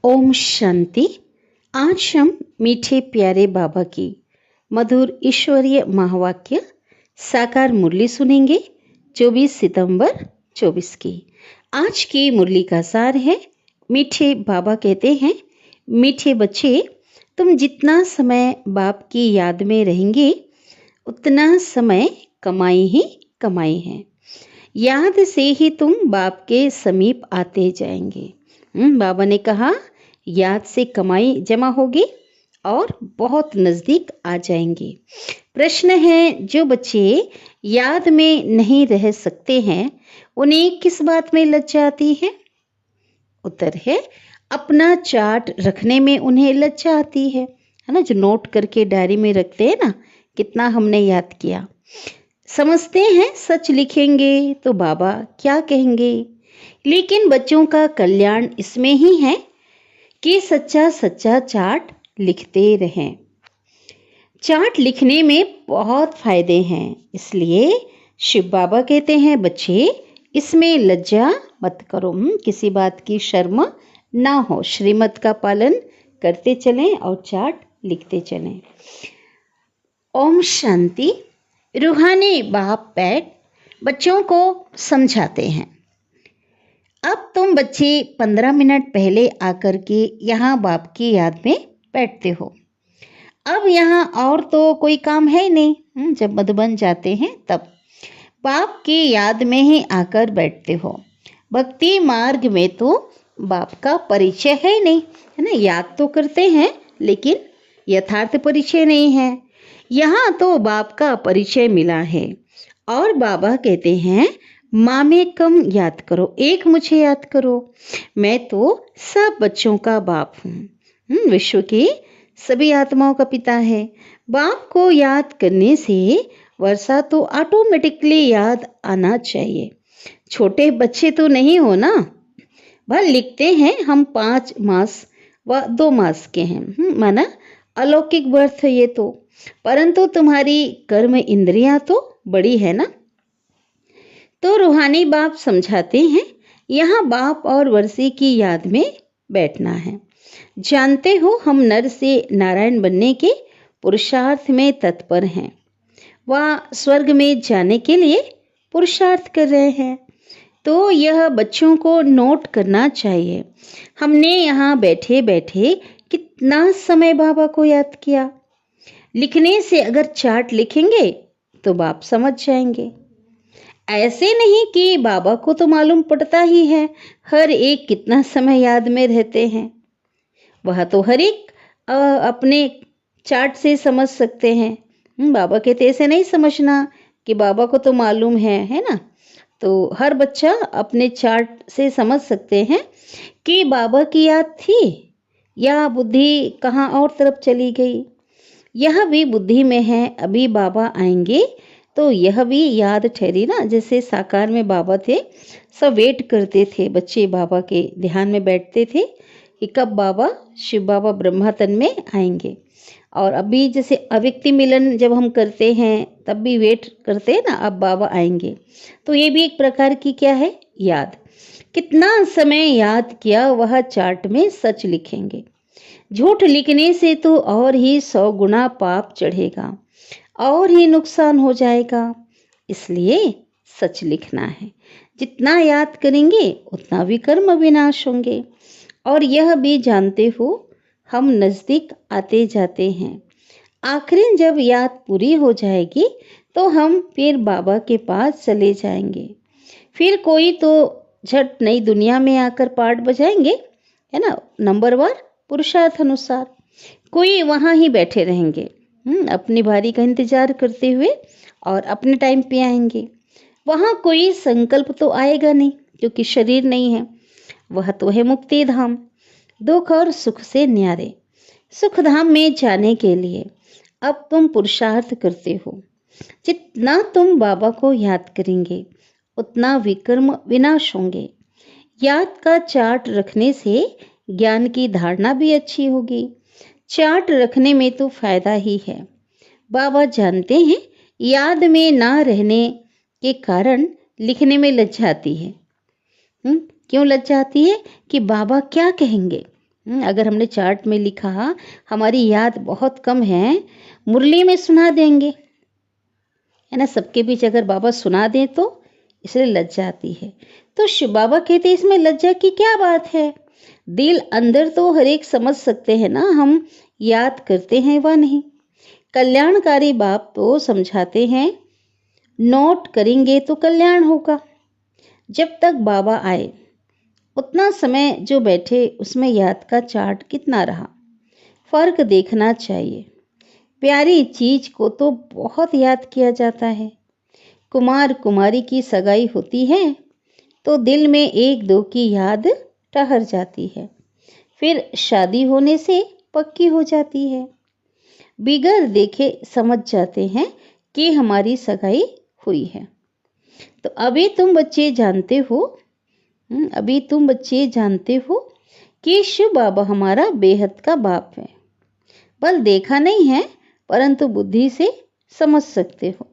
ओम शांति। आज हम मीठे प्यारे बाबा की मधुर ईश्वरीय महावाक्य साकार मुरली सुनेंगे 24 सितंबर 24 की। आज की मुरली का सार है, मीठे बाबा कहते हैं, मीठे बच्चे, तुम जितना समय बाप की याद में रहेंगे उतना समय कमाई ही कमाई है। याद से ही तुम बाप के समीप आते जाएंगे। बाबा ने कहा, याद से कमाई जमा होगी और बहुत नज़दीक आ जाएंगे। प्रश्न है, जो बच्चे याद में नहीं रह सकते हैं उन्हें किस बात में लज्जा आती है? उत्तर है, अपना चार्ट रखने में उन्हें लज्जा आती है ना। जो नोट करके डायरी में रखते हैं ना, कितना हमने याद किया। समझते हैं सच लिखेंगे तो बाबा क्या कहेंगे, लेकिन बच्चों का कल्याण इसमें ही है कि सच्चा सच्चा चार्ट लिखते रहें। चार्ट लिखने में बहुत फायदे हैं, इसलिए शिव बाबा कहते हैं, बच्चे इसमें लज्जा मत करो, किसी बात की शर्म ना हो, श्रीमत का पालन करते चलें और चार्ट लिखते चलें। ओम शांति। रूहानी बाप बैठ बच्चों को समझाते हैं। अब तुम बच्चे 15 मिनट पहले आकर के यहाँ बाप की याद में बैठते हो। अब यहाँ और तो कोई काम है नहीं। जब मधुबन जाते हैं तब बाप की याद में ही आकर बैठते हो। भक्ति मार्ग में तो बाप का परिचय है नहीं, है ना। याद तो करते हैं लेकिन यथार्थ परिचय नहीं है। यहाँ तो बाप का परिचय मिला है और बाबा कहते हैं, माँ में कम याद करो, एक मुझे याद करो। मैं तो सब बच्चों का बाप हूँ, विश्व की सभी आत्माओं का पिता है। बाप को याद करने से वर्षा तो ऑटोमेटिकली याद आना चाहिए। छोटे बच्चे तो नहीं हो ना। वह लिखते हैं हम 5 मास व 2 मास के हैं, माना अलौकिक बर्थ है ये तो, परंतु तुम्हारी कर्म इंद्रियां तो बड़ी है ना। तो रूहानी बाप समझाते हैं, यहाँ बाप और वर्षी की याद में बैठना है। जानते हो हम नर से नारायण बनने के पुरुषार्थ में तत्पर हैं। वह स्वर्ग में जाने के लिए पुरुषार्थ कर रहे हैं। तो यह बच्चों को नोट करना चाहिए। हमने यहाँ बैठे बैठे कितना समय बाबा को याद किया। लिखने से अगर चार्ट लिखेंगे तो बाप समझ जाएंगे। ऐसे नहीं कि बाबा को तो मालूम पड़ता ही है हर एक कितना समय याद में रहते हैं। वह तो हर एक अपने चार्ट से समझ सकते हैं। बाबा कहते ऐसे नहीं समझना कि बाबा को तो मालूम है ना। तो हर बच्चा अपने चार्ट से समझ सकते हैं कि बाबा की याद थी या बुद्धि कहाँ और तरफ चली गई। यह भी बुद्धि में है, अभी बाबा आएंगे तो यह भी याद ठहरी ना। जैसे साकार में बाबा थे, सब वेट करते थे, बच्चे बाबा के ध्यान में बैठते थे कि कब बाबा शिव बाबा ब्रह्मा तन में आएंगे। और अभी जैसे अव्यक्ति मिलन जब हम करते हैं तब भी वेट करते हैं ना, अब बाबा आएंगे। तो ये भी एक प्रकार की क्या है, याद। कितना समय याद किया वह चार्ट में सच लिखेंगे। झूठ लिखने से तो और ही 100 गुना पाप चढ़ेगा और ही नुकसान हो जाएगा। इसलिए सच लिखना है। जितना याद करेंगे उतना विकर्म विनाश होंगे। और यह भी जानते हो हम नज़दीक आते जाते हैं। आखिर जब याद पूरी हो जाएगी तो हम फिर बाबा के पास चले जाएंगे। फिर कोई तो झट नई दुनिया में आकर पाठ बजाएंगे, है ना, नंबरवार पुरुषार्थ अनुसार। कोई वहाँ ही बैठे रहेंगे अपनी बारी का इंतजार करते हुए और अपने टाइम पे आएंगे। वहाँ कोई संकल्प तो आएगा नहीं क्योंकि शरीर नहीं है। वह तो है मुक्ति धाम, दुख और सुख से न्यारे। सुख धाम में जाने के लिए अब तुम पुरुषार्थ करते हो। जितना तुम बाबा को याद करेंगे उतना विकर्म विनाश होंगे। याद का चार्ट रखने से ज्ञान की धारणा भी अच्छी होगी। चार्ट रखने में तो फायदा ही है। बाबा जानते हैं याद में ना रहने के कारण लिखने में लज्जा आती है। क्यों लज्जा आती है कि बाबा क्या कहेंगे। अगर हमने चार्ट में लिखा, हमारी याद बहुत कम है, मुरली में सुना देंगे, है ना। सबके बीच अगर बाबा सुना दें तो इसलिए लज्जा आती है। तो शिव बाबा कहते हैं इसमें लज्जा की क्या बात है, दिल अंदर तो हर एक समझ सकते हैं ना, हम याद करते हैं व नहीं। कल्याणकारी बाप तो समझाते हैं, नोट करेंगे तो कल्याण होगा। जब तक बाबा आए उतना समय जो बैठे उसमें याद का चार्ट कितना रहा, फर्क देखना चाहिए। प्यारी चीज को तो बहुत याद किया जाता है। कुमार कुमारी की सगाई होती है तो दिल में एक दो की याद ठहर जाती है, फिर शादी होने से पक्की हो जाती है। बिगर देखे समझ जाते हैं कि हमारी सगाई हुई है। तो अभी तुम बच्चे जानते हो कि शिव बाबा हमारा बेहद का बाप है। बल देखा नहीं है परंतु बुद्धि से समझ सकते हो।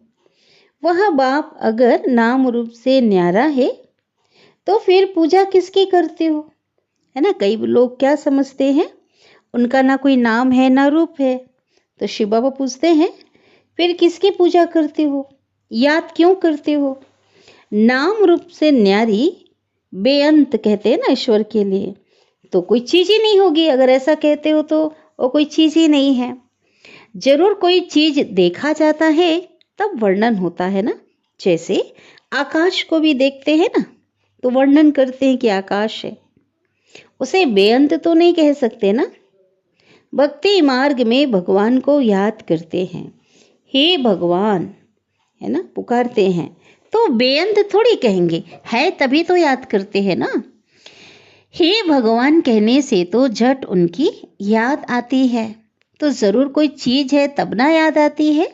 वह बाप अगर नाम रूप से न्यारा है तो फिर पूजा किसकी करते हो, है ना। कई लोग क्या समझते हैं, उनका ना कोई नाम है ना रूप है, तो शिव बाबा पूछते हैं फिर किसकी पूजा करते हो, याद क्यों करते हो। नाम रूप से न्यारी बेअंत कहते हैं ना ईश्वर के लिए, तो कोई चीज ही नहीं होगी। अगर ऐसा कहते हो तो वो कोई चीज ही नहीं है। जरूर कोई चीज देखा जाता है तब वर्णन होता है ना। जैसे आकाश को भी देखते हैं ना तो वर्णन करते हैं कि आकाश है, उसे बेअंत तो नहीं कह सकते ना। भक्ति मार्ग में भगवान को याद करते हैं, हे भगवान, है ना, पुकारते हैं तो बेअंत थोड़ी कहेंगे, है तभी तो याद करते हैं ना। हे भगवान कहने से तो झट उनकी याद आती है, तो जरूर कोई चीज है तब ना याद आती है।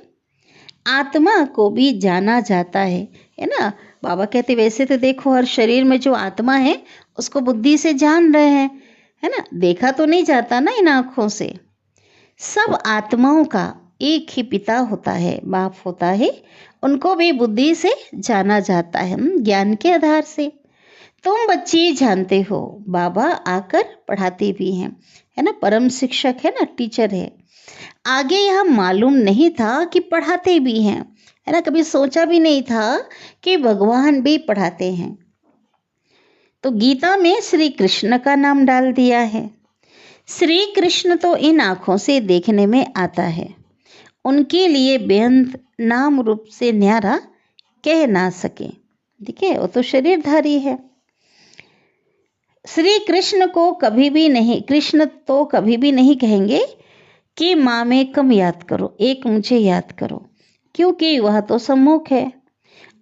आत्मा को भी जाना जाता है ना। बाबा कहते वैसे तो देखो हर शरीर में जो आत्मा है उसको बुद्धि से जान रहे हैं, है ना, देखा तो नहीं जाता ना इन आँखों से। सब आत्माओं का एक ही पिता होता है, बाप होता है, उनको भी बुद्धि से जाना जाता है, ज्ञान के आधार से। तुम बच्चे जानते हो, बाबा आकर पढ़ाते भी हैं, है ना, परम शिक्षक है ना, टीचर है। आगे यह मालूम नहीं था कि पढ़ाते भी हैं, है ना, कभी सोचा भी नहीं था कि भगवान भी पढ़ाते हैं। तो गीता में श्री कृष्ण का नाम डाल दिया है। श्री कृष्ण तो इन आँखों से देखने में आता है, उनके लिए बेअंत नाम रूप से न्यारा कह ना सके। देखिए वो तो शरीरधारी है। श्री कृष्ण तो कभी भी नहीं कहेंगे कि माँ में कम याद करो, एक मुझे याद करो, क्योंकि वह तो सम्मुख है।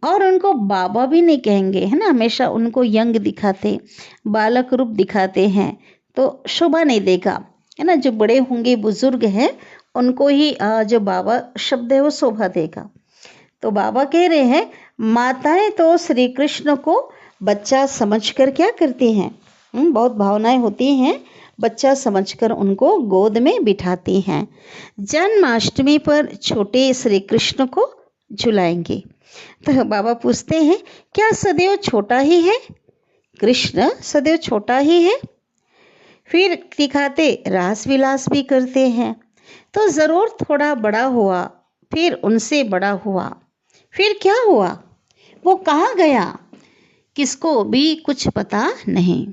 और उनको बाबा भी नहीं कहेंगे, है ना, हमेशा उनको यंग दिखाते, बालक रूप दिखाते हैं तो शोभा नहीं देगा, है ना। जो बड़े होंगे बुजुर्ग हैं उनको ही जो बाबा शब्द है वो शोभा देगा। तो बाबा कह रहे हैं माताएं तो श्री कृष्ण को बच्चा समझकर क्या करती हैं, बहुत भावनाएं होती हैं, बच्चा समझकर उनको गोद में बिठाती हैं। जन्माष्टमी पर छोटे श्री कृष्ण को झुलाएंगे। तो बाबा पूछते हैं क्या सदैव छोटा ही है, कृष्ण सदैव छोटा ही है। फिर दिखाते रास विलास भी करते हैं, तो ज़रूर थोड़ा बड़ा हुआ, फिर उनसे बड़ा हुआ, फिर क्या हुआ, वो कहाँ गया, किसको भी कुछ पता नहीं।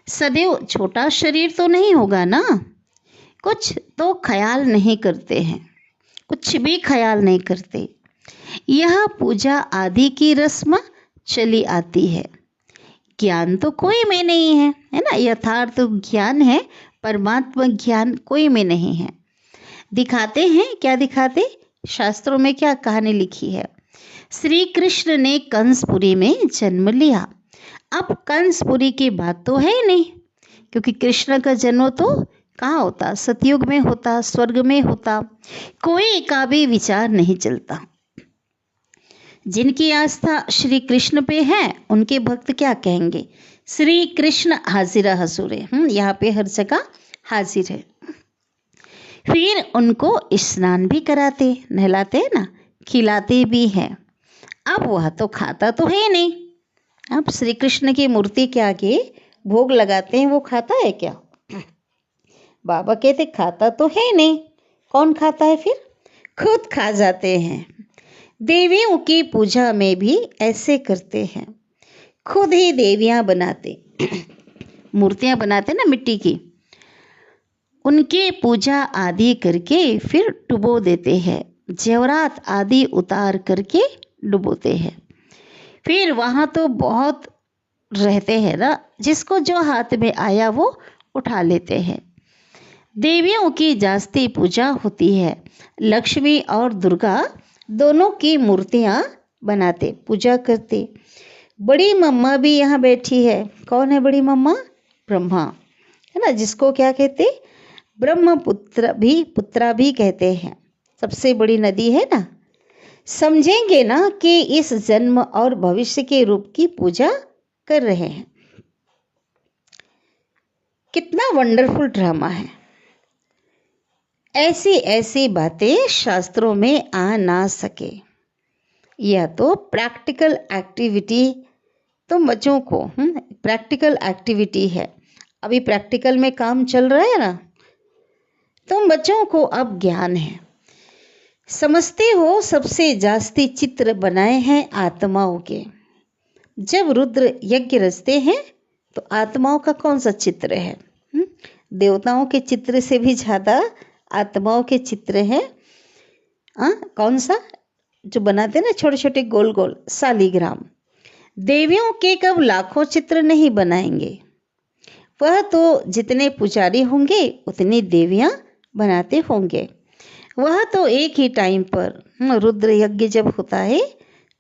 सदैव छोटा शरीर तो नहीं होगा ना, कुछ तो ख्याल नहीं करते हैं, कुछ भी ख्याल नहीं करते। यह पूजा आदि की रस्म चली आती है। ज्ञान तो कोई में नहीं है, है ना, यथार्थ ज्ञान है, परमात्मा ज्ञान कोई में नहीं है। दिखाते हैं क्या दिखाते, शास्त्रों में क्या कहानी लिखी है। श्री कृष्ण ने कंसपुरी में जन्म लिया। अब कंसपुरी की बात तो है नहीं, क्योंकि कृष्ण का जन्म तो कहाँ होता, सतयुग में होता, स्वर्ग में होता, कोई का भी विचार नहीं चलता। जिनकी आस्था श्री कृष्ण पे है उनके भक्त क्या कहेंगे, श्री कृष्ण हाजिर हजूर है, यहाँ पे हर जगह हाजिर है। फिर उनको स्नान भी कराते, नहलाते हैं ना, खिलाते भी हैं। अब वह तो खाता तो है नहीं, अब श्री कृष्ण की मूर्ति के आगे भोग लगाते हैं, वो खाता है क्या, बाबा कहते खाता तो है नहीं, कौन खाता है फिर? खुद खा जाते हैं। देवियों की पूजा में भी ऐसे करते हैं, खुद ही देवियां बनाते मूर्तियां बनाते ना मिट्टी की, उनके पूजा आदि करके फिर डुबो देते हैं, जेवरात आदि उतार करके डुबोते हैं। फिर वहाँ तो बहुत रहते हैं ना, जिसको जो हाथ में आया वो उठा लेते हैं। देवियों की जास्ती पूजा होती है, लक्ष्मी और दुर्गा दोनों की मूर्तियाँ बनाते, पूजा करते। बड़ी मम्मा भी यहाँ बैठी है। कौन है बड़ी मम्मा? ब्रह्मा, है ना, जिसको क्या कहते? ब्रह्मपुत्र भी, पुत्रा भी कहते हैं। सबसे बड़ी नदी है ना। समझेंगे ना कि इस जन्म और भविष्य के रूप की पूजा कर रहे हैं। कितना वंडरफुल ड्रामा है। ऐसी ऐसी बातें शास्त्रों में आ ना सके। यह तो प्रैक्टिकल एक्टिविटी, तो बच्चों को प्रैक्टिकल एक्टिविटी है। अभी प्रैक्टिकल में काम चल रहा है ना, तुम बच्चों को अब ज्ञान है। समझते हो सबसे जास्ती चित्र बनाए हैं आत्माओं के। जब रुद्र यज्ञ रचते हैं तो आत्माओं का कौन सा चित्र है? देवताओं के चित्र से भी ज़्यादा आत्माओं के चित्र हैं। कौन सा? जो बनाते ना छोटे छोटे गोल गोल, शालिग्राम। देवियों के कब लाखों चित्र नहीं बनाएंगे। वह तो जितने पुजारी होंगे उतनी देवियां बनाते होंगे। वह तो एक ही टाइम पर रुद्र यज्ञ जब होता है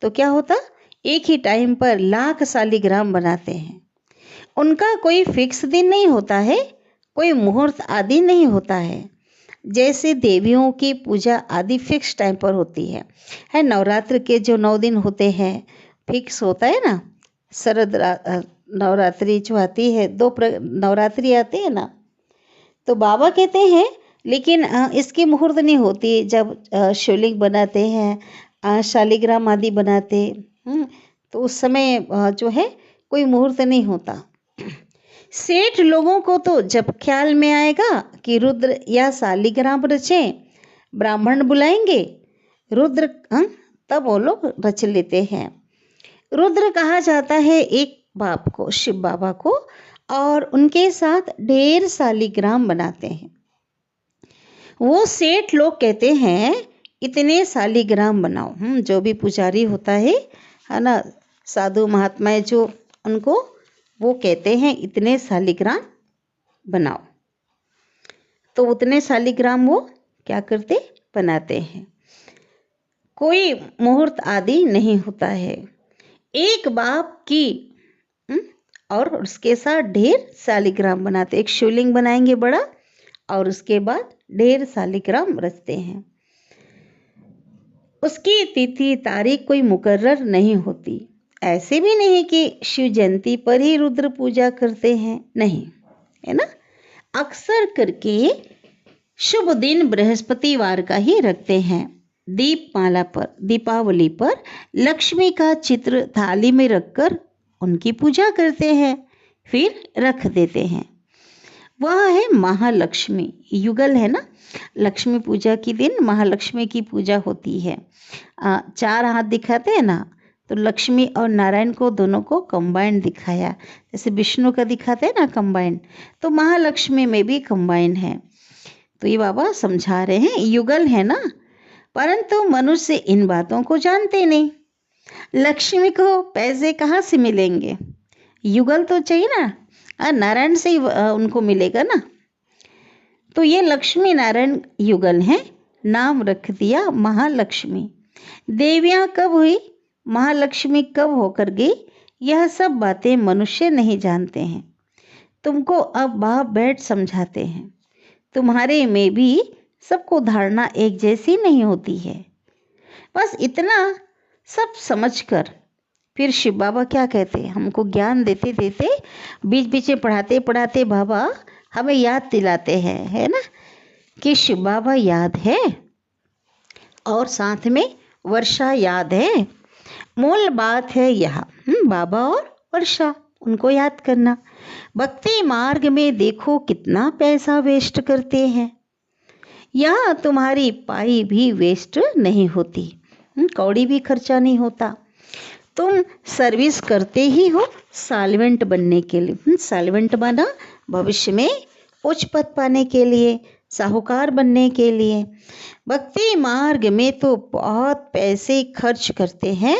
तो क्या होता, एक ही टाइम पर लाख शालिग्राम बनाते हैं। उनका कोई फिक्स दिन नहीं होता है, कोई मुहूर्त आदि नहीं होता है। जैसे देवियों की पूजा आदि फिक्स टाइम पर होती है। नवरात्र के जो 9 दिन होते हैं फिक्स होता है ना। शरद नवरात्रि जो आती है, 2 नवरात्रि आती है ना, तो बाबा कहते हैं लेकिन इसकी मुहूर्त नहीं होती। जब शिवलिंग बनाते हैं, शालिग्राम आदि बनाते, तो उस समय जो है कोई मुहूर्त नहीं होता। सेठ लोगों को तो जब ख्याल में आएगा कि रुद्र या शालिग्राम रचें, ब्राह्मण बुलाएंगे, रुद्र तब वो लोग रच लेते हैं। रुद्र कहा जाता है एक बाप को, शिव बाबा को, और उनके साथ ढेर शालिग्राम बनाते हैं। वो सेठ लोग कहते हैं इतने शालिग्राम बनाओ। जो भी पुजारी होता है ना, साधु महात्माएं जो, उनको वो कहते हैं इतने शालिग्राम बनाओ। तो उतने शालिग्राम वो क्या करते, बनाते हैं। कोई मुहूर्त आदि नहीं होता है। एक बाप की और उसके साथ ढेर शालिग्राम बनाते। एक शिवलिंग बनाएंगे बड़ा और उसके बाद ढेर शालिग्राम रचते हैं। उसकी तिथि तारीख कोई मुकर्रर नहीं होती। ऐसे भी नहीं कि शिव जयंती पर ही रुद्र पूजा करते हैं, नहीं, है ना। अक्सर करके शुभ दिन बृहस्पतिवार का ही रखते हैं। दीपमाला पर, दीपावली पर लक्ष्मी का चित्र थाली में रखकर उनकी पूजा करते हैं, फिर रख देते हैं। वह है महालक्ष्मी। युगल है ना, लक्ष्मी पूजा के दिन महालक्ष्मी की पूजा होती है। 4 हाथ दिखाते हैं ना, तो लक्ष्मी और नारायण को दोनों को कंबाइन दिखाया। जैसे विष्णु का दिखाते हैं ना कंबाइन, तो महालक्ष्मी में भी कंबाइन है। तो ये बाबा समझा रहे हैं युगल है ना, परंतु मनुष्य इन बातों को जानते नहीं। लक्ष्मी को पैसे कहाँ से मिलेंगे? युगल तो चाहिए ना, नारायण से ही उनको मिलेगा ना। तो ये लक्ष्मी नारायण युगल हैं, नाम रख दिया महालक्ष्मी। देवियाँ कब हुई, महालक्ष्मी कब होकर गई, यह सब बातें मनुष्य नहीं जानते हैं। तुमको अब बाप बैठ समझाते हैं। तुम्हारे में भी सबको धारणा एक जैसी नहीं होती है। बस इतना सब समझकर फिर शिव बाबा क्या कहते हैं, हमको ज्ञान देते देते बीच बीच में पढ़ाते पढ़ाते बाबा हमें याद दिलाते हैं, है ना, कि शिव बाबा याद है और साथ में वर्षा याद है। मूल बात है यहाँ बाबा और वर्षा, उनको याद करना। भक्ति मार्ग में देखो कितना पैसा वेस्ट करते हैं, यहाँ तुम्हारी पाई भी वेस्ट नहीं होती, कौड़ी भी खर्चा नहीं होता। तुम सर्विस करते ही हो साल्वेंट बनने के लिए। साल्वेंट बना भविष्य में उच्च पद पाने के लिए, साहूकार बनने के लिए। भक्ति मार्ग में तो बहुत पैसे खर्च करते हैं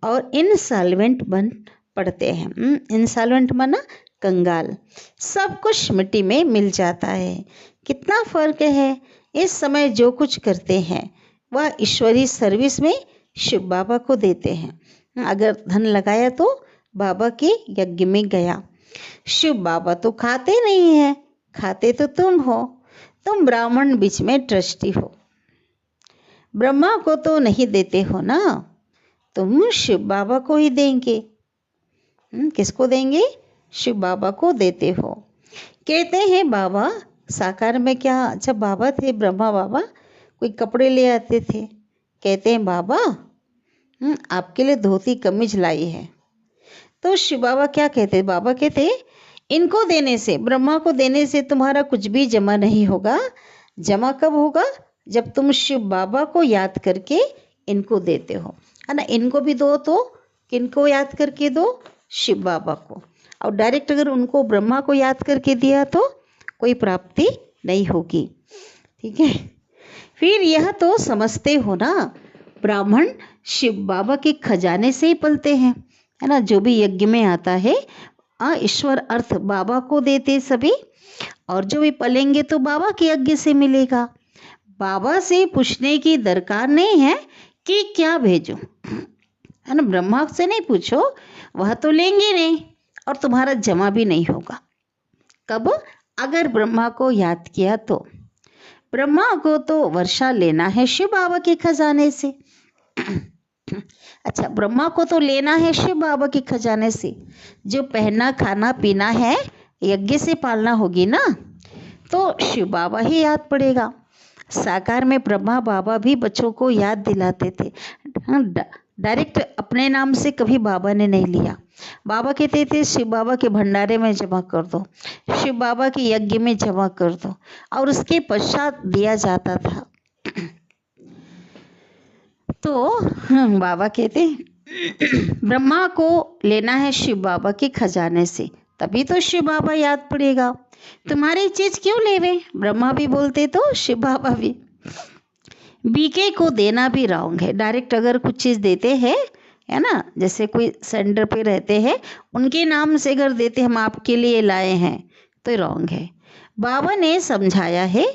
और इंसॉल्वेंट बन पड़ते हैं। इंसॉल्वेंट बना कंगाल, सब कुछ मिट्टी में मिल जाता है। कितना फर्क है। इस समय जो कुछ करते हैं वह ईश्वरीय सर्विस में शिव बाबा को देते हैं। अगर धन लगाया तो बाबा के यज्ञ में गया। शिव बाबा तो खाते नहीं हैं, खाते तो तुम हो। तुम ब्राह्मण बीच में ट्रस्टी हो, ब्रह्मा को तो नहीं देते हो ना, तुम शिव बाबा को ही देंगे। किसको देंगे? शिव बाबा को देते हो। कहते हैं बाबा साकार में क्या, अच्छा बाबा थे ब्रह्मा बाबा, कोई कपड़े ले आते थे। कहते हैं बाबा आपके लिए धोती कमीज लाई है। तो शिव बाबा क्या कहते? बाबा कहते इनको देने से, ब्रह्मा को देने से तुम्हारा कुछ भी जमा नहीं होगा। जमा कब होगा? जब तुम शिव बाबा को याद करके इनको देते हो, है ना। इनको भी दो तो किनको याद करके दो? शिव बाबा को। और डायरेक्ट अगर उनको ब्रह्मा को याद करके दिया तो कोई प्राप्ति नहीं होगी। ठीक है। फिर यह तो समझते हो ना, ब्राह्मण शिव बाबा के खजाने से ही पलते हैं, है ना। जो भी यज्ञ में आता है ईश्वर अर्थ बाबा को देते सभी, और जो भी पलेंगे तो बाबा के यज्ञ से मिलेगा। बाबा से पूछने की दरकार नहीं है कि क्या भेजूं, है ना। ब्रह्मा से नहीं पूछो, वह तो लेंगे नहीं और तुम्हारा जमा भी नहीं होगा। कब? अगर ब्रह्मा को याद किया तो। ब्रह्मा को तो वर्षा लेना है शिव बाबा के खजाने से। अच्छा, ब्रह्मा को तो लेना है शिव बाबा के खजाने से। जो पहनना खाना पीना है यज्ञ से पालना होगी ना, तो शिव बाबा ही याद पड़ेगा। साकार में ब्रह्मा बाबा भी बच्चों को याद दिलाते थे। डायरेक्ट अपने नाम से कभी बाबा ने नहीं लिया। बाबा कहते थे शिव बाबा के भंडारे में जमा कर दो, शिव बाबा के यज्ञ में जमा कर दो, और उसके पश्चात दिया जाता था। तो बाबा कहते ब्रह्मा को लेना है शिव बाबा के खजाने से, तभी तो शिव बाबा याद पड़ेगा। तुम्हारी चीज क्यों लेवे? ब्रह्मा भी बोलते तो शिव बाबा भी। बीके को देना भी रॉन्ग है। डायरेक्ट अगर कुछ चीज़ देते हैं, है ना, जैसे कोई सेंटर पे रहते हैं उनके नाम से अगर देते हम आपके लिए लाए हैं तो रॉन्ग है। बाबा ने समझाया है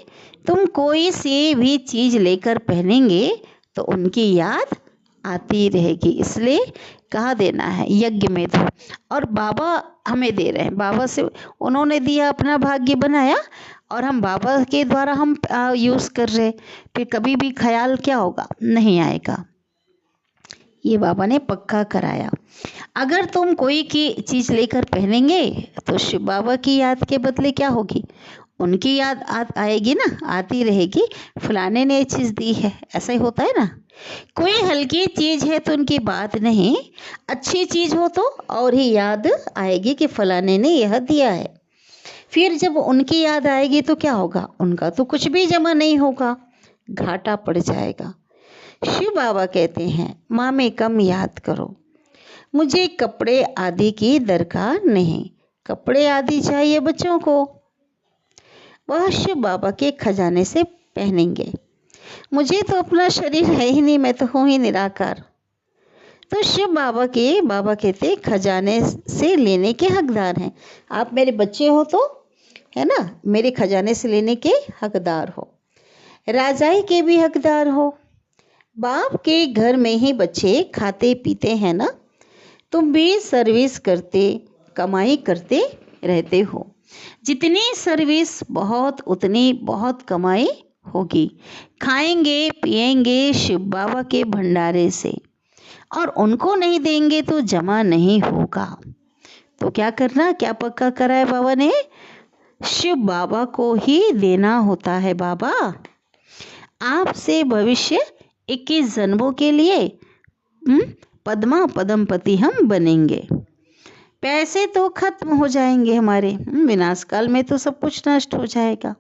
तुम कोई सी भी चीज़ लेकर पहनेंगे तो उनकी याद आती रहेगी, इसलिए कहाँ देना है? यज्ञ में दो। और बाबा हमें दे रहे हैं, बाबा से उन्होंने दिया, अपना भाग्य बनाया और हम बाबा के द्वारा हम यूज़ कर रहे। फिर कभी भी ख्याल क्या होगा? नहीं आएगा। ये बाबा ने पक्का कराया। अगर तुम कोई की चीज़ लेकर पहनेंगे तो शिव बाबा की याद के बदले क्या होगी? उनकी याद आएगी ना, आती रहेगी, फलाने ने ये चीज़ दी है। ऐसा ही होता है ना। कोई हल्की चीज़ है तो उनकी बात नहीं, अच्छी चीज़ हो तो और ही याद आएगी कि फलाने ने यह दिया है। फिर जब उनकी याद आएगी तो क्या होगा? उनका तो कुछ भी जमा नहीं होगा, घाटा पड़ जाएगा। शिव बाबा कहते हैं माँ में कम याद करो, मुझे कपड़े आदि की दरकार नहीं। कपड़े आदि चाहिए बच्चों को, वह शिव बाबा के खजाने से पहनेंगे। मुझे तो अपना शरीर है ही नहीं, मैं तो हूँ ही निराकार। तो शिव बाबा कहते खजाने से लेने के हकदार हैं। आप मेरे बच्चे हो तो, है ना, मेरे खजाने से लेने के हकदार हो। राजाई के भी हकदार हो। बाप के घर में ही बच्चे खाते पीते हैं ना, तुम भी सर्विस करते कमाई करते रहते हो। जितनी सर्विस बहुत उतनी बहुत कमाई होगी। खाएंगे पिएंगे शिव बाबा के भंडारे से, और उनको नहीं देंगे तो जमा नहीं होगा। तो क्या करना? क्या पक्का करा है बाबा ने? शिव बाबा को ही देना होता है। बाबा आपसे भविष्य 21 जन्मों के लिए पद्मा पद्मपति हम बनेंगे। पैसे तो खत्म हो जाएंगे हमारे, विनाश काल में तो सब कुछ नष्ट हो जाएगा,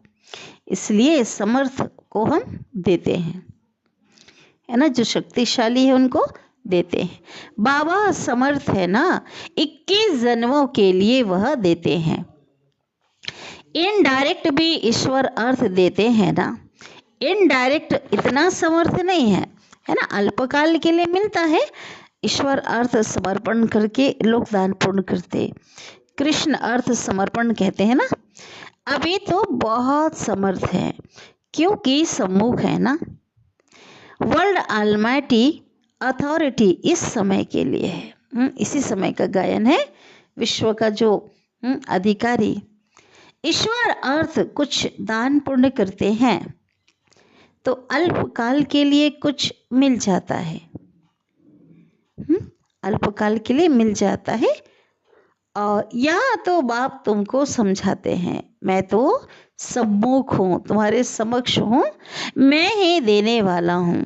इसलिए समर्थ को हम देते हैं, है ना, जो शक्तिशाली है उनको देते हैं। बाबा समर्थ है ना, 21 जन्मों के लिए वह देते हैं। इनडायरेक्ट भी ईश्वर अर्थ देते हैं ना, इनडायरेक्ट इतना समर्थ नहीं है, है ना, अल्पकाल के लिए मिलता है। ईश्वर अर्थ समर्पण करके लोग दान पुण्य करते, कृष्ण अर्थ समर्पण कहते हैं ना। अभी तो बहुत समर्थ है क्योंकि सम्मुख है ना। वर्ल्ड ऑलमाइटी अथॉरिटी इस समय के लिए है, इसी समय का गायन है। विश्व का जो अधिकारी ईश्वर अर्थ कुछ दान पुण्य करते हैं तो अल्पकाल के लिए कुछ मिल जाता है, अल्पकाल के लिए मिल जाता है। और यहाँ तो बाप तुमको समझाते हैं, मैं तो सम्मुख हूँ, तुम्हारे समक्ष हूँ, मैं ही देने वाला हूँ।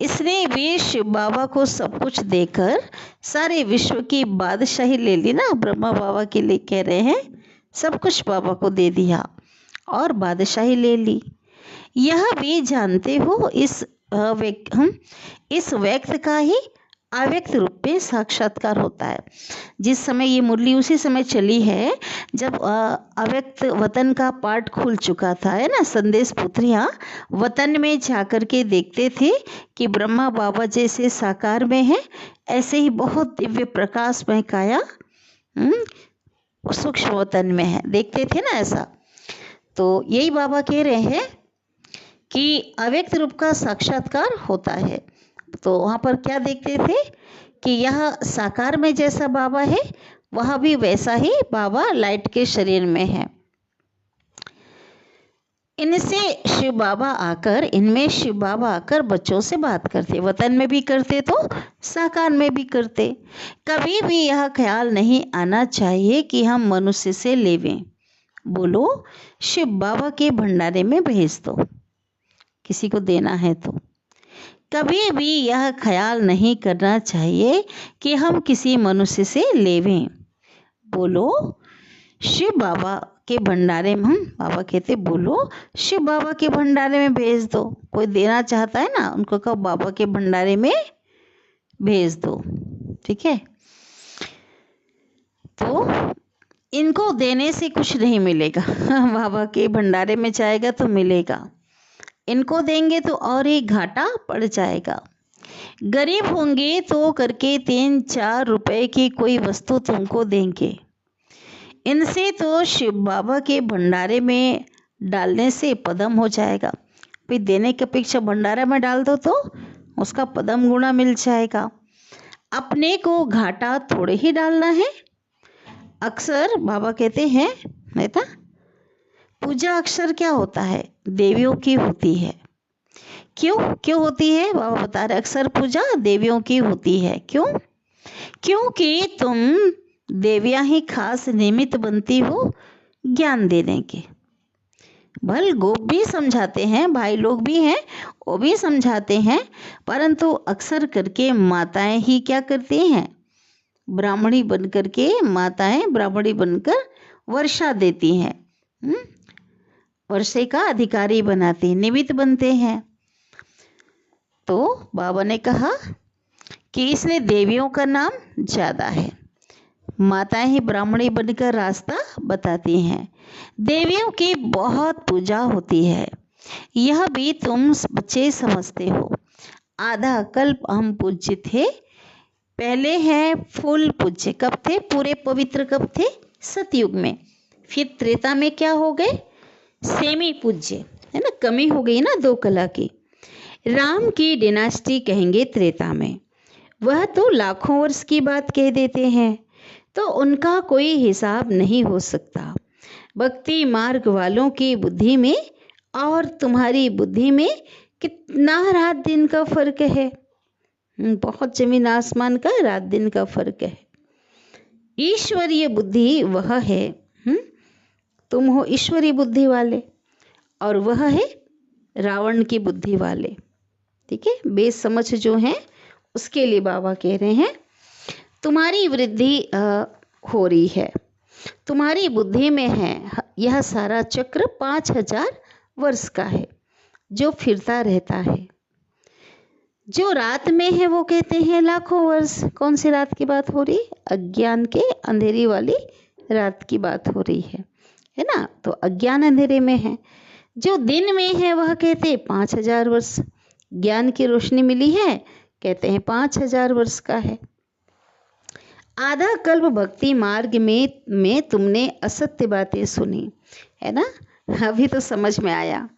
इसने भी शिव बाबा को सब कुछ देकर सारे विश्व की बादशाही ले ली ना। ब्रह्मा बाबा के लिए कह रहे हैं, सब कुछ बाबा को दे दिया और बादशाही ले ली। यह भी जानते हो इस व्यक्त का ही अव्यक्त रूप में साक्षात्कार होता है। जिस समय ये मुरली उसी समय चली है जब अव्यक्त वतन का पाठ खुल चुका था, है ना। संदेश पुत्रियाँ वतन में जाकर के देखते थे कि ब्रह्मा बाबा जैसे साकार में है, ऐसे ही बहुत दिव्य प्रकाश में काया सूक्ष्म वतन में है, देखते थे ना ऐसा। तो यही बाबा कह रहे हैं कि अव्यक्त रूप का साक्षात्कार होता है। तो वहाँ पर क्या देखते थे कि यह साकार में जैसा बाबा है, वह भी वैसा ही बाबा लाइट के शरीर में है। इनमें शिव बाबा आकर बच्चों से बात करते, वतन में भी करते तो साकार में भी करते। कभी भी यह ख्याल नहीं आना चाहिए कि हम मनुष्य से लेवें। बोलो शिव बाबा के भंडारे में भेज दो, किसी को देना है तो। कभी भी यह ख्याल नहीं करना चाहिए कि हम किसी मनुष्य से लेवें। बोलो शिव बाबा के भंडारे में, बाबा कहते बोलो शिव बाबा के भंडारे में भेज दो। कोई देना चाहता है ना, उनको कहो बाबा के भंडारे में भेज दो, ठीक है। तो इनको देने से कुछ नहीं मिलेगा बाबा के भंडारे में जाएगा तो मिलेगा, इनको देंगे तो और ही घाटा पड़ जाएगा। गरीब होंगे तो करके 3-4 रुपए की कोई वस्तु तुमको देंगे, इनसे तो शिव बाबा के भंडारे में डालने से पदम हो जाएगा। फिर देने की अपेक्षा भंडारा में डाल दो तो उसका पदम गुना मिल जाएगा। अपने को घाटा थोड़े ही डालना है। अक्सर बाबा कहते हैं बेटा, पूजा अक्सर क्या होता है, देवियों की होती है। क्यों होती है? बाबा बता रहे अक्सर पूजा देवियों की होती है। क्यों? क्योंकि तुम देवियां ही खास निमित्त बनती हो ज्ञान देने के। भल गोप भी समझाते हैं, भाई लोग भी हैं, वो भी समझाते हैं, परंतु अक्सर करके माताएं ही क्या करती हैं, ब्राह्मणी बनकर के माताएं ब्राह्मणी बनकर वर्षा देती हैं, वर्षे का अधिकारी बनाती, निमित्त बनते हैं। तो बाबा ने कहा कि इसलिए देवियों का नाम ज़्यादा है, माताएं ही ब्राह्मणी बनकर रास्ता बताती हैं। देवियों की बहुत पूजा होती है, यह भी तुम बच्चे समझते हो। आधा कल्प हम पूज्य थे, पहले है फुल पूज्य। कब थे? पूरे पवित्र कब थे? सतयुग में। फिर त्रेता में क्या हो गए? सेमी पूज्य, है ना, कमी हो गई ना 2 कला की। राम की डिनास्टी कहेंगे त्रेता में, वह तो लाखों वर्ष की बात कह देते हैं, तो उनका कोई हिसाब नहीं हो सकता। भक्ति मार्ग वालों की बुद्धि में और तुम्हारी बुद्धि में कितना रात दिन का फर्क है, बहुत जमीन आसमान का रात दिन का फर्क है। ईश्वरीय बुद्धि वह है, तुम हो ईश्वरीय बुद्धि वाले और वह है रावण की बुद्धि वाले, ठीक है। बेसमझ जो है उसके लिए बाबा कह रहे हैं तुम्हारी वृद्धि हो रही है। तुम्हारी बुद्धि में है यह सारा चक्र 5000 वर्ष का है जो फिरता रहता है। जो रात में है वो कहते हैं लाखों वर्ष। कौन सी रात की बात हो रही? अज्ञान के अंधेरी वाली रात की बात हो रही है ना। तो अज्ञान अंधेरे में है। जो दिन में है वह कहते हैं 5000 वर्ष। ज्ञान की रोशनी मिली है, कहते हैं 5000 वर्ष का है। आधा कल्प भक्ति मार्ग में तुमने असत्य बातें सुनी, है ना। अभी तो समझ में आया।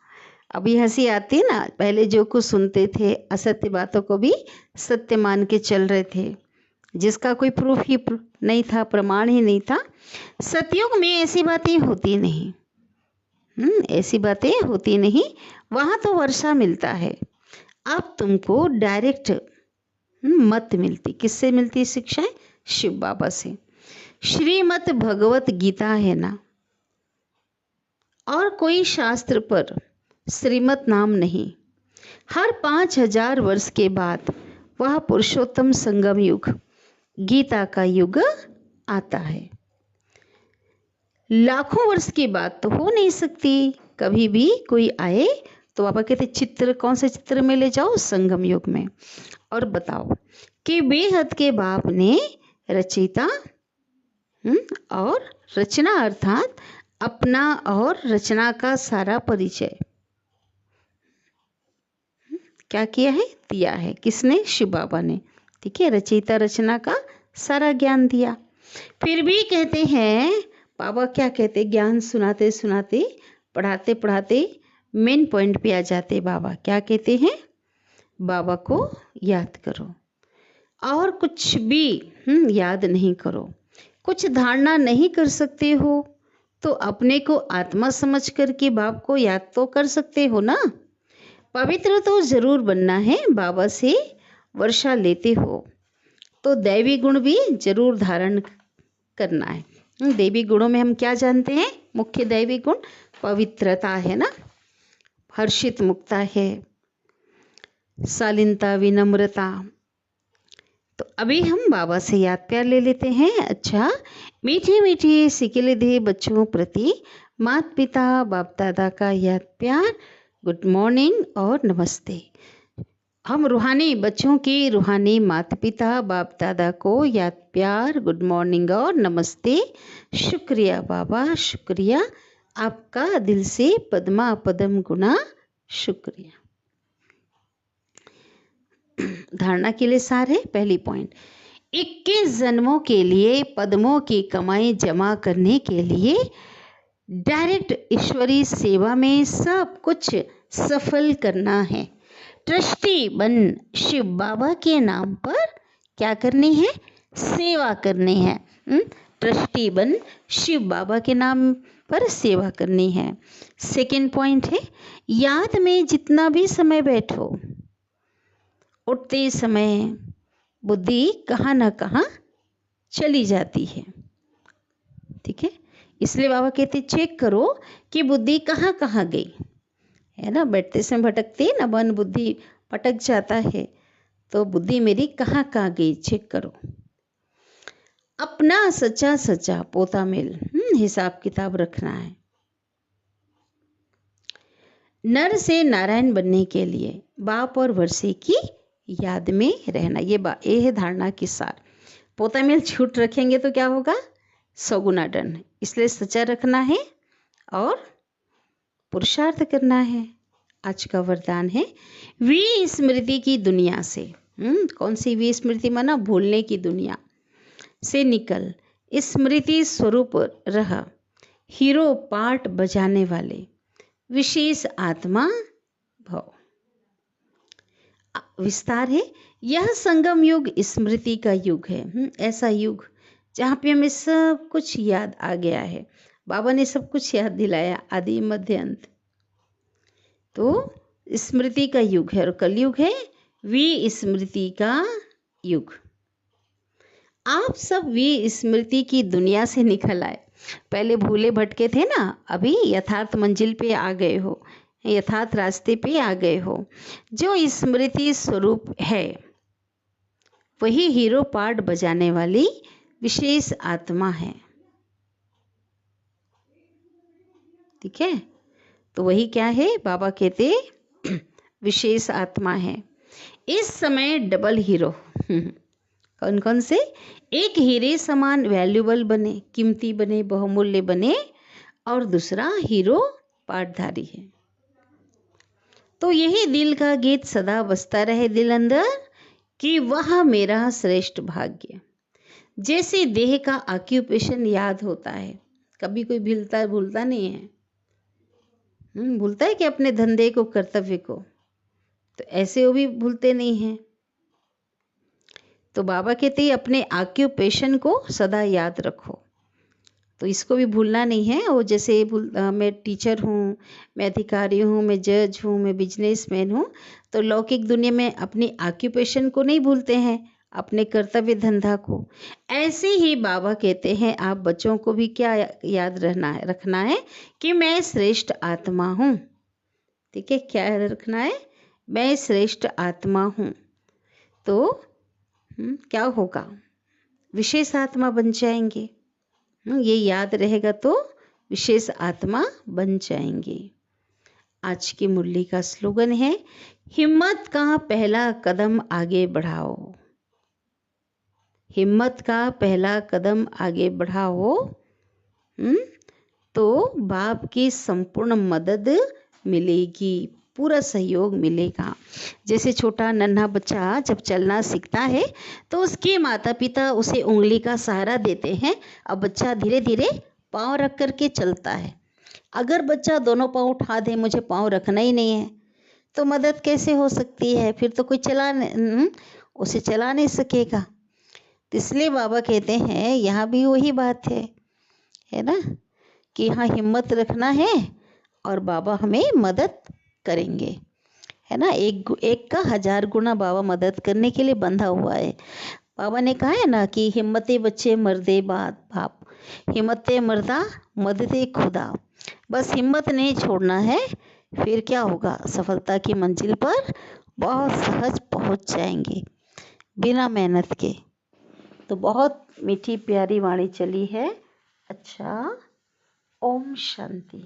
अभी हंसी आती है ना, पहले जो कुछ सुनते थे असत्य बातों को भी सत्य मान के चल रहे थे, जिसका कोई प्रूफ ही नहीं था, प्रमाण ही नहीं था। सतयुग में ऐसी बातें होती नहीं। ऐसी बातें होती नहीं। वहाँ तो वर्षा मिलता है। अब तुमको डायरेक्ट मत मिलती। किससे मिलती शिक्षाएं? शिव बाबा से। श्रीमद् भगवत गीता है ना, और कोई शास्त्र पर श्रीमत नाम नहीं। हर 5000 वर्ष के बाद वह पुरुषोत्तम संगम युग, गीता का युग आता है। लाखों वर्ष की बात तो हो नहीं सकती। कभी भी कोई आए तो बाबा कहते चित्र, कौन से चित्र में ले जाओ? संगम युग में। और बताओ कि बेहद के बाप ने रचयिता और रचना अर्थात अपना और रचना का सारा परिचय क्या किया है? दिया है। किसने? शिव बाबा ने। ठीक है, रचयिता रचना का सारा ज्ञान दिया। फिर भी कहते हैं बाबा, क्या कहते? ज्ञान सुनाते सुनाते, पढ़ाते पढ़ाते मेन पॉइंट पे आ जाते बाबा। क्या कहते हैं? बाबा को याद करो और कुछ भी याद नहीं करो। कुछ धारणा नहीं कर सकते हो तो अपने को आत्मा समझ कर के बाप को याद तो कर सकते हो ना। पवित्र तो जरूर बनना है। बाबा से वर्षा लेते हो तो दैवी गुण भी जरूर धारण करना है। दैवी गुणों में हम क्या जानते हैं? मुख्य दैवी गुण पवित्रता है ना, हर्षित मुक्ता है, शालीनता, विनम्रता। तो अभी हम बाबा से याद प्यार ले लेते हैं। अच्छा, मीठी मीठी सिकिलधे बच्चों प्रति माता पिता बाप दादा का याद प्यार, गुड मॉर्निंग और नमस्ते। हम रूहानी बच्चों की रूहानी माता पिता बाप दादा को याद प्यार, गुड मॉर्निंग और नमस्ते। शुक्रिया बाबा, शुक्रिया आपका दिल से पद्मा पदम गुना शुक्रिया। धारणा के लिए सार है। पहली पॉइंट, 21 जन्मों के लिए पद्मों की कमाई जमा करने के लिए डायरेक्ट ईश्वरीय सेवा में सब कुछ सफल करना है। ट्रस्टी बन शिव बाबा के नाम पर क्या करनी है? सेवा करनी है। ट्रस्टी बन शिव बाबा के नाम पर सेवा करनी है। सेकंड पॉइंट है, याद में जितना भी समय बैठो, उठते समय बुद्धि कहाँ ना कहाँ चली जाती है। ठीक है, इसलिए बाबा कहते चेक करो कि बुद्धि कहाँ कहाँ गई, है ना। बैठते समय भटकते ना, मन बुद्धि भटक जाता है, तो बुद्धि मेरी कहाँ कहाँ गई चेक करो। अपना सच्चा सच्चा पोता मेल हिसाब किताब रखना है। नर से नारायण बनने के लिए बाप और वर्षे की याद में रहना। ये है धारणा की सार। पोता मेल छूट रखेंगे तो क्या होगा? 100 गुना दंड। इसलिए सच्चा रखना है और पुरुषार्थ करना है। आज का वरदान है विस्मृति की दुनिया से। कौन सी विस्मृति? माना भूलने की दुनिया से निकल स्मृति स्वरूप रह, हीरो पार्ट बजाने वाले विशेष आत्मा भव। विस्तार है, यह संगम युग स्मृति का युग है। ऐसा युग जहाँ पे हमें सब कुछ याद आ गया है। बाबा ने सब कुछ याद दिलाया, आदि मध्य अंत। तो स्मृति का युग है और कलयुग है विस्मृति का युग। आप सब विस्मृति की दुनिया से निकल आए। पहले भूले भटके थे ना, अभी यथार्थ मंजिल पे आ गए हो, यथार्थ रास्ते पे आ गए हो। जो स्मृति स्वरूप है वही हीरो पार्ट बजाने वाली विशेष आत्मा है। ठीक है, तो वही क्या है, बाबा कहते विशेष आत्मा है। इस समय डबल हीरो कौन कौन से, एक हीरे समान वैल्यूबल बने, कीमती बने, बहुमूल्य बने, और दूसरा हीरो पाठधारी है। तो यही दिल का गीत सदा बजता रहे दिल अंदर कि वह मेरा श्रेष्ठ भाग्य। जैसे देह का ऑक्यूपेशन याद होता है, कभी कोई भूलता नहीं है, भूलता है कि अपने धंधे को, कर्तव्य को, तो ऐसे वो भी भूलते नहीं हैं। तो बाबा कहते हैं अपने ऑक्यूपेशन को सदा याद रखो, तो इसको भी भूलना नहीं है। वो जैसे मैं टीचर हूँ, मैं अधिकारी हूँ, मैं जज हूँ, मैं बिजनेसमैन हूँ, तो लौकिक दुनिया में अपनी ऑक्यूपेशन को नहीं भूलते हैं, अपने कर्तव्य धंधा को। ऐसे ही बाबा कहते हैं आप बच्चों को भी क्या याद रखना है कि मैं श्रेष्ठ आत्मा हूँ। ठीक है, क्या रखना है, मैं श्रेष्ठ आत्मा हूँ। तो क्या होगा, विशेष आत्मा बन जाएंगे। ये याद रहेगा तो विशेष आत्मा बन जाएंगे। आज की मुरली का स्लोगन है, हिम्मत का पहला कदम आगे बढ़ाओ। हिम्मत का पहला कदम आगे बढ़ाओ, तो बाप की संपूर्ण मदद मिलेगी, पूरा सहयोग मिलेगा। जैसे छोटा नन्हा बच्चा जब चलना सीखता है तो उसके माता पिता उसे उंगली का सहारा देते हैं। अब बच्चा धीरे धीरे पाँव रख करके चलता है। अगर बच्चा दोनों पाँव उठा दे, मुझे पाँव रखना ही नहीं है, तो मदद कैसे हो सकती है, फिर तो कोई उसे चला नहीं सकेगा। इसलिए बाबा कहते हैं यहाँ भी वही बात है ना, कि यहाँ हिम्मत रखना है और बाबा हमें मदद करेंगे, है ना। एक का 1000 गुना बाबा मदद करने के लिए बंधा हुआ है। बाबा ने कहा है ना कि हिम्मते बच्चे मर्दे बाप, हिम्मते मर्दा मददे खुदा। बस हिम्मत नहीं छोड़ना है, फिर क्या होगा, सफलता की मंजिल पर बहुत सहज पहुंच जाएंगे बिना मेहनत के। तो बहुत मीठी प्यारी वाणी चली है। अच्छा, ओम शांति।